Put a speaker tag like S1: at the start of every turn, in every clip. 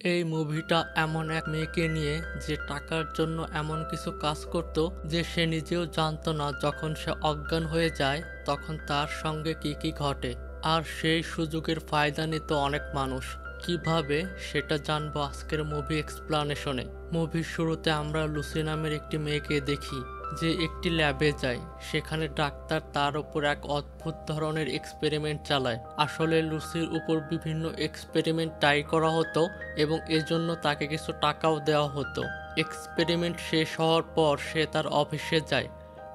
S1: এই মুভিটা এমন এক মেয়েকে নিয়ে যে টাকার জন্য এমন কিছু কাজ করত যে সে নিজেও জানতো না যখন সে অজ্ঞান হয়ে যায় তখন তার সঙ্গে কি কি ঘটে। আর সেই সুযোগের ফায়দা নিত অনেক মানুষ। কিভাবে সেটা জানবো আজকের মুভি এক্সপ্লানেশনে। মুভির শুরুতে আমরা লুসি নামের একটি মেয়েকে দেখি যে একটি ল্যাবে যায়। সেখানে ডাক্তার তার উপর এক অদ্ভুত ধরনের এক্সপেরিমেন্ট চালায়। আসলে লুসির উপর বিভিন্ন এক্সপেরিমেন্ট ট্রাই করা হতো এবং এজন্য তাকে কিছু টাকাও দেওয়া হতো। এক্সপেরিমেন্ট শেষ হওয়ার পর সে তার অফিসে যায়।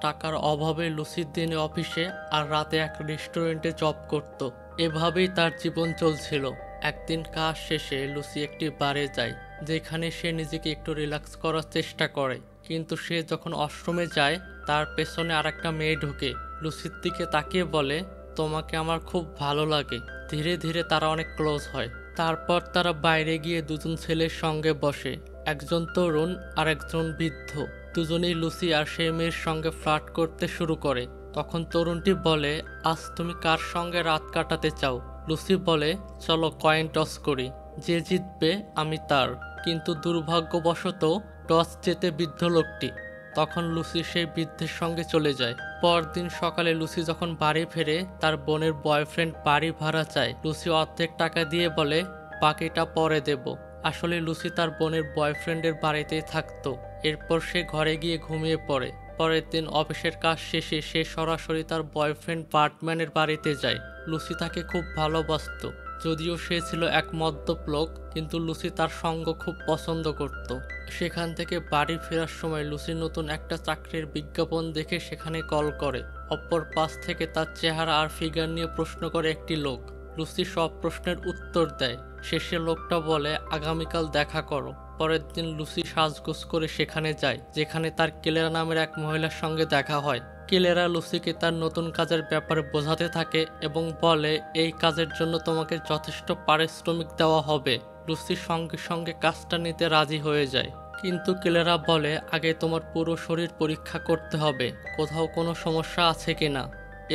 S1: টাকার অভাবে লুসির দিনে অফিসে আর রাতে এক রেস্টুরেন্টে জব করত। এভাবেই তার জীবন চলছিল। একদিন কাজ শেষে লুসি একটি বারে যায় যেখানে সে নিজেকে একটু রিল্যাক্স করার চেষ্টা করে। কিন্তু সে যখন ওয়াশরুমে যায় তার পেছনে আর একটা মেয়ে ঢোকে। লুসির দিকে তাকিয়ে বলে, তোমাকে আমার খুব ভালো লাগে। ধীরে ধীরে তারা অনেক ক্লোজ হয়। তারপর তারা বাইরে গিয়ে দুজন ছেলের সঙ্গে বসে, একজন তরুণ আর একজন বৃদ্ধ। দুজনেই লুসি আর সেই মেয়ের সঙ্গে ফ্লার্ট করতে শুরু করে। তখন তরুণটি বলে, আজ তুমি কার সঙ্গে রাত কাটাতে চাও? লুসি বলে, চলো কয়েন টস করি, যে জিতবে আমি তার। কিন্তু দুর্ভাগ্যবশত টস জেতে বৃদ্ধ লোকটি। তখন লুসি সেই বৃদ্ধের সঙ্গে চলে যায়। পরদিন সকালে লুসি যখন বাড়ি ফেরে তার বোনের বয়ফ্রেন্ড বাড়ি ভাড়া চায়। লুসি অর্ধেক টাকা দিয়ে বলে, বাকিটা পরে দেব। আসলে লুসি তার বোনের বয়ফ্রেন্ডের বাড়িতেই থাকতো। এরপর সে ঘরে গিয়ে ঘুমিয়ে পড়ে। পরের দিন অফিসের কাজ শেষে সে সরাসরি তার বয়ফ্রেন্ড বার্টম্যানের বাড়িতে যায়। লুসি তাকে খুব ভালোবাসতো। যদিও সে ছিল এক মদ্যপ লোক, কিন্তু লুসি তার সঙ্গ খুব পছন্দ করত। সেখান থেকে বাড়ি ফেরার সময় লুসি নতুন একটা চাকরির বিজ্ঞাপন দেখে সেখানে কল করে। অপর পাশ থেকে তার চেহারা আর ফিগার নিয়ে প্রশ্ন করে একটি লোক। লুসি সব প্রশ্নের উত্তর দেয়। শেষে লোকটা বলে, আগামীকাল দেখা করো। পরের দিন লুসি সাজগোজ করে সেখানে যায় যেখানে তার কেলেরা নামের এক মহিলার সঙ্গে দেখা হয়। কেলেরা লুসিকে তার নতুন কাজের ব্যাপারে বোঝাতে থাকে এবং বলে, এই কাজের জন্য তোমাকে যথেষ্ট পারিশ্রমিক দেওয়া হবে। লুসি সঙ্গে সঙ্গে কাজটা নিতে রাজি হয়ে যায়। কিন্তু কেলেরা বলে, আগে তোমার পুরো শরীর পরীক্ষা করতে হবে, কোথাও কোনো সমস্যা আছে কিনা।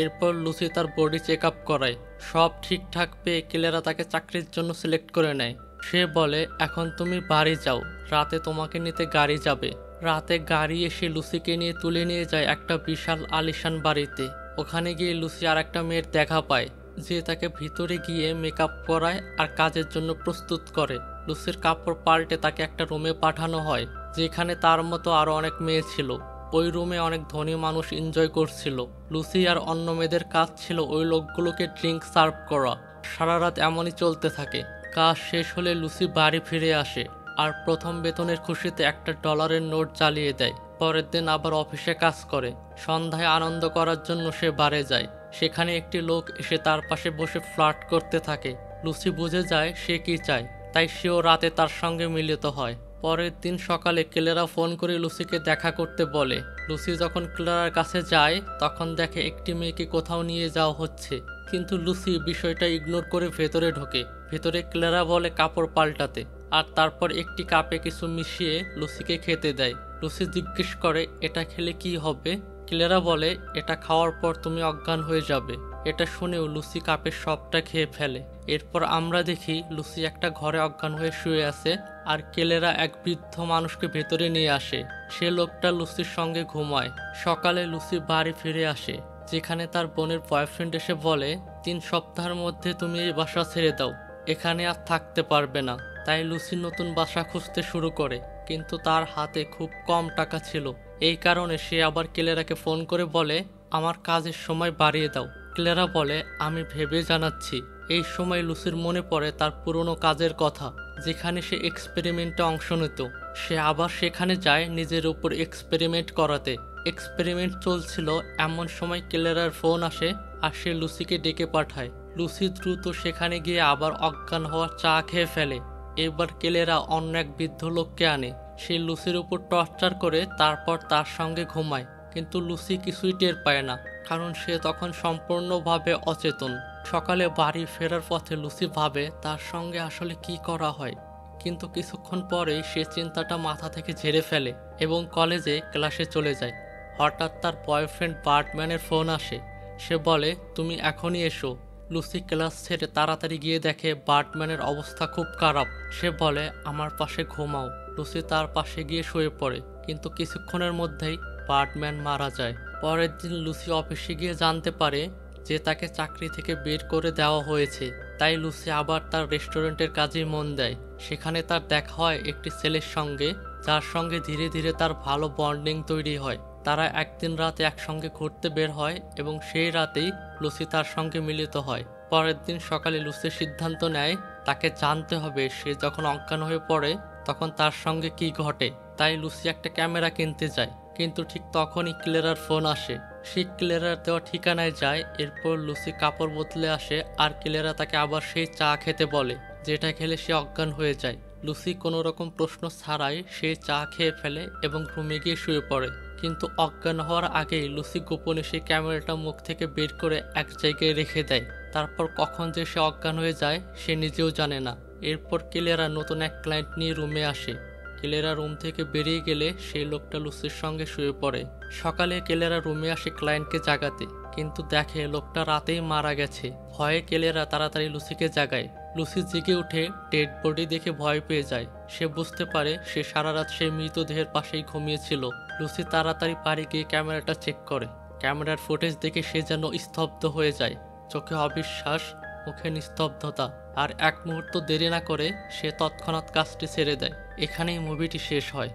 S1: এরপর লুসি তার বডি চেক আপ করায়। সব ঠিকঠাক পেয়ে কেলেরা তাকে চাকরির জন্য সিলেক্ট করে নেয়। সে বলে, এখন তুমি বাড়ি যাও, রাতে তোমাকে নিতে গাড়ি যাবে। রাতে গাড়ি এসে লুসিকে নিয়ে তুলে নিয়ে যায় একটা বিশাল আলিশান বাড়িতে। ওখানে গিয়ে লুসি আর একটা মেয়ের দেখা পায় যে তাকে ভিতরে গিয়ে মেকআপ করায় আর কাজের জন্য প্রস্তুত করে। লুসির কাপড় পাল্টে তাকে একটা রুমে পাঠানো হয় যেখানে তার মতো আরও অনেক মেয়ে ছিল। ওই রুমে অনেক ধনী মানুষ এনজয় করছিল। লুসি আর অন্য মেয়েদের কাজ ছিল ওই লোকগুলোকে ড্রিঙ্ক সার্ভ করা। সারা রাত এমনই চলতে থাকে। কাজ শেষ হলে লুসি বাড়ি ফিরে আসে আর প্রথম বেতনের খুশিতে একটা ডলারের নোট জ্বালিয়ে দেয়। পরের দিন আবার অফিসে কাজ করে। সন্ধ্যায় আনন্দ করার জন্য সে বারে যায়। সেখানে একটি লোক এসে তার পাশে বসে ফ্লার্ট করতে থাকে। লুসি বুঝে যায় সে কি চায়, তাই সেও রাতে তার সঙ্গে মিলিত হয়। পরের দিন সকালে কেলেরা ফোন করে লুসিকে দেখা করতে বলে। লুসি যখন ক্লেরার কাছে যায় তখন দেখে একটি মেয়েকে কোথাও নিয়ে যাওয়া হচ্ছে, কিন্তু লুসি বিষয়টা ইগনোর করে ভেতরে ঢোকে। ভেতরে ক্লেরা বলে কাপড় পাল্টাতে, আর তারপর একটি কাপে কিছু মিশিয়ে লুসিকে খেতে দেয়। লুসি জিজ্ঞেস করে, এটা খেলে কি হবে? ক্লেরা বলে, এটা খাওয়ার পর তুমি অজ্ঞান হয়ে যাবে। এটা শুনেও লুসি কাপের সবটা খেয়ে ফেলে। এরপর আমরা দেখি লুসি একটা ঘরে অজ্ঞান হয়ে শুয়ে আছে আর কেলেরা এক বৃদ্ধ মানুষকে ভেতরে নিয়ে আসে। সে লোকটা লুসির সঙ্গে ঘুমায়। সকালে লুসি বাড়ি ফিরে আসে যেখানে তার বোনের বয়ফ্রেন্ড এসে বলে, 3 সপ্তাহের মধ্যে তুমি এই বাসা ছেড়ে দাও, এখানে আর থাকতে পারবে না। তাই লুসি নতুন বাসা খুঁজতে শুরু করে, কিন্তু তার হাতে খুব কম টাকা ছিল। এই কারণে সে আবার কেলেরাকে ফোন করে বলে, আমার কাজের সময় বাড়িয়ে দাও। ক্লেরা বলে, আমি ভেবে জানাচ্ছি। এই সময় লুসির মনে পড়ে তার পুরনো কাজের কথা যেখানে সে এক্সপেরিমেন্টে অংশ নিত। সে আবার সেখানে যায় নিজের উপর এক্সপেরিমেন্ট করাতে। এক্সপেরিমেন্ট চলছিল এমন সময় ক্লেরার ফোন আসে আর সে লুসিকে ডেকে পাঠায়। লুসি দ্রুত সেখানে গিয়ে আবার অজ্ঞান হওয়ার চা খেয়ে ফেলে। এবার কেলেরা অন্য এক বৃদ্ধ লোককে আনে। সে লুসির উপর টর্চার করে তারপর তার সঙ্গে ঘুমায়, কিন্তু লুসি কিছুই টের পায় না কারণ সে তখন সম্পূর্ণভাবে অচেতন। সকালে বাড়ি ফেরার পথে লুসি ভাবে তার সঙ্গে আসলে কি করা হয়, কিন্তু কিছুক্ষণ পরেই সে চিন্তাটা মাথা থেকে ঝেড়ে ফেলে এবং কলেজে ক্লাসে চলে যায়। হঠাৎ তার বয়ফ্রেন্ড বার্টম্যানের ফোন আসে। সে বলে, তুমি এখনই এসো, লুসি ক্লাস ছেড়ে তাড়াতাড়ি গিয়ে দেখে বার্টম্যানের অবস্থা খুব খারাপ। সে বলে, আমার পাশে ঘুমাও। লুসি তার পাশে গিয়ে শুয়ে পড়ে, কিন্তু কিছুক্ষণের মধ্যেই বার্টম্যান মারা যায়। পরের দিন লুসি অফিসে গিয়ে জানতে পারে যে তাকে চাকরি থেকে বের করে দেওয়া হয়েছে। তাই লুসি আবার তার রেস্টুরেন্টের কাজে মন দেয়। সেখানে তার দেখা হয় একটি ছেলের সঙ্গে, যার সঙ্গে ধীরে ধীরে তার ভালো বন্ডিং তৈরি হয়। তারা একদিন রাতে একসঙ্গে ঘুরতে বের হয় এবং সেই রাতেই লুসি তার সঙ্গে মিলিত হয়। পরের দিন সকালে লুসি সিদ্ধান্ত নেয় তাকে জানতে হবে সে যখন অজ্ঞান হয়ে পড়ে তখন তার সঙ্গে কি ঘটে। তাই লুসি একটা ক্যামেরা কিনতে যায়, কিন্তু ঠিক তখনই ক্লেরার ফোন আসে। সে ক্লেরার দেওয়া ঠিকানায় যায়। এরপর লুসি কাপড় বদলে আসে আর ক্লেরা তাকে আবার সেই চা খেতে বলে, যেটা খেলে সে অজ্ঞান হয়ে যায়। লুসি কোনো রকম প্রশ্ন ছাড়াই সে চা খেয়ে ফেলে এবং রুমে গিয়ে শুয়ে পড়ে। কিন্তু অজ্ঞান হওয়ার আগেই লুসি গোপনে সেই ক্যামেরাটা মুখ থেকে বের করে এক জায়গায় রেখে দেয়। তারপর কখন যে সে অজ্ঞান হয়ে যায় সে নিজেও জানে না। এরপর ক্লেরা নতুন এক ক্লায়েন্ট নিয়ে রুমে আসে। ক্লেরা রুম থেকে বেরিয়ে গেলে সেই লোকটা লুসির সঙ্গে শুয়ে পড়ে। সকালে ক্লেরা রুমে আসে ক্লায়েন্টকে জাগাতে, কিন্তু দেখে লোকটা রাতেই মারা গেছে। ভয়ে ক্লেরা তাড়াতাড়ি লুসিকে জাগায়। লুসি জেগে উঠে ডেড বডি দেখে ভয় পেয়ে যায়। সে বুঝতে পারে সে সারা রাত সেই মৃতদেহের পাশেই ঘুমিয়েছিল। লুসি তাড়াতাড়ি বাড়ি গিয়ে ক্যামেরাটা চেক করে। ক্যামেরার ফুটেজ দেখে সে যেন স্তব্ধ হয়ে যায়। চোখে অবিশ্বাস, মুখে নিস্তব্ধতা। আর এক মুহূর্ত দেরি না করে সে তৎক্ষণাৎ কাজটি ছেড়ে দেয়। এখানেই মুভিটি শেষ হয়।